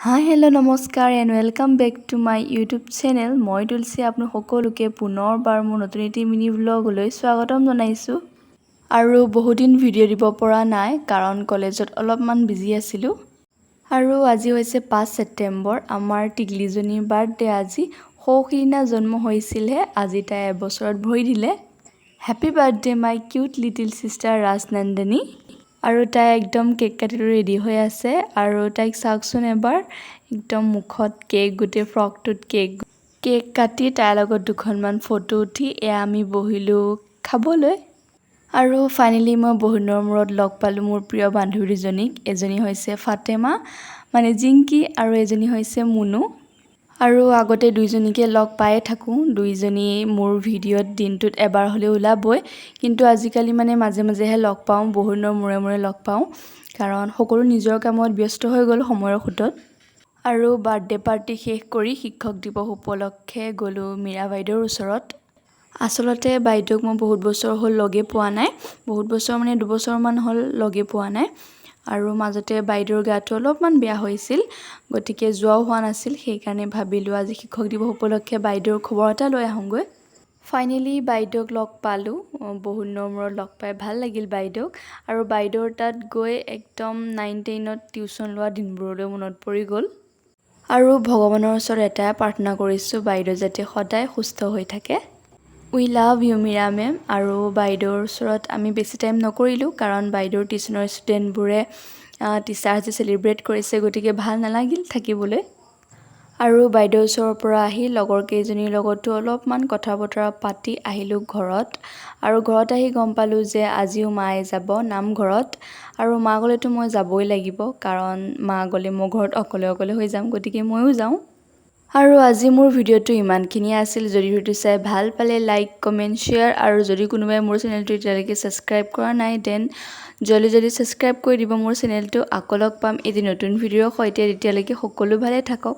হাই hello' নমস্কাৰ and welcome back to my YouTube channel. মই তুলসী আপোনাক সকলোকে পুনৰবাৰ মোৰ নতুন এটি মিনি ব্লগলৈ স্বাগতম জনাইছোঁ। আৰু বহুদিন ভিডিঅ' দিব পৰা নাই কাৰণ কলেজত অলপমান বিজি আছিলোঁ। আৰু আজি হৈছে 5 ছেপ্টেম্বৰ, আমাৰ টিকলিজনীৰ বাৰ্থডে আজি। সৌখিদিনা জন্ম হৈছিলহে, আজি তাই এবছৰত ভৰি দিলে। Happy birthday my cute little sister Rajnandini. আৰু তাই একদম কেক কাটিলৈ ৰেডি হৈ আছে আৰু তাইক চাওকচোন এবাৰ, একদম মুখত কেক, গোটেই ফ্ৰকটোত কেক কাটি তাইৰ লগত দুখনমান ফটো উঠি এয়া আমি বহিলোঁ খাবলৈ। আৰু ফাইনেলি মই বহুত দিনৰ মূৰত লগ পালোঁ মোৰ প্ৰিয় বান্ধৱী দুজনীক। এজনী হৈছে ফাতেমা মানে জিংকি আৰু এজনী হৈছে মুনু। আৰু আগতে দুইজনীকে লগ পায়ে থাকোঁ, দুইজনী মোৰ ভিডিঅ'ত দিনটোত এবাৰ হ'লেও ওলাবই। কিন্তু আজিকালি মানে মাজে মাজেহে লগ পাওঁ, বহুত দিনৰ মূৰে মূৰে লগ পাওঁ কাৰণ সকলো নিজৰ কামত ব্যস্ত হৈ গ'ল সময়ৰ সোঁতত। আৰু বাৰ্থডে পাৰ্টি শেষ কৰি শিক্ষক দিৱস উপলক্ষে গ'লোঁ মীৰা বাইদেউৰ ওচৰত। আচলতে বাইদেউক মই বহুত বছৰ হ'ল লগেই পোৱা নাই, বহুত বছৰ মানে 2 বছৰমান হ'ল লগেই পোৱা নাই। আৰু মাজতে বাইদেউৰ গাটো অলপমান বেয়া হৈছিল, গতিকে যোৱাও হোৱা নাছিল। সেইকাৰণে ভাবিলোঁ আজি শিক্ষক দিৱস উপলক্ষে বাইদেউৰ খবৰ এটা লৈ আহোঁগৈ। ফাইনেলি বাইদেউক লগ পালোঁ, বহুত দিনৰ মূৰত লগ পাই ভাল লাগিল বাইদেউক। আৰু বাইদেউৰ তাত গৈ একদম 9-10ত টিউশ্যন লোৱা দিনবোৰলৈ মনত পৰি গ'ল। আৰু ভগৱানৰ ওচৰত এটাই প্ৰাৰ্থনা কৰিছোঁ, বাইদেউ যাতে সদায় সুস্থ হৈ থাকে। We love you Meera ma'am. আৰু বাইদেউৰ ওচৰত আমি বেছি টাইম নকৰিলোঁ কাৰণ বাইদেউৰ টিউশ্যনৰ ষ্টুডেণ্টবোৰে টিচাৰ্ছ ডে চেলিব্ৰেট কৰিছে, গতিকে ভাল নালাগিল থাকিবলৈ। আৰু বাইদেউৰ ওচৰৰ পৰা আহি লগৰ কেইজনীৰ লগতো অলপমান কথা বতৰা পাতি আহিলোঁ ঘৰত। আৰু ঘৰত আহি গম পালোঁ যে আজিও মায়ে যাব নামঘৰত। আৰু মা গ'লেতো মই যাবই লাগিব কাৰণ মা গ'লে মোৰ ঘৰত অকলে হৈ যাম, গতিকে ময়ো যাওঁ। আৰু আজি মোৰ ভিডিঅ'টো ইমানখিনিয়ে আছিল। যদি ভিডিঅ'টো চাই ভাল পালে লাইক, কমেণ্ট, শ্বেয়াৰ। আৰু যদি কোনোবাই মোৰ চেনেলটো এতিয়ালৈকে ছাবস্ক্ৰাইব কৰা নাই দেন জলদি ছাবস্ক্ৰাইব কৰি দিব মোৰ চেনেলটো। আকৌ লগ পাম এটি নতুন ভিডিঅ'ৰ সৈতে, তেতিয়ালৈকে সকলো ভালে থাকক।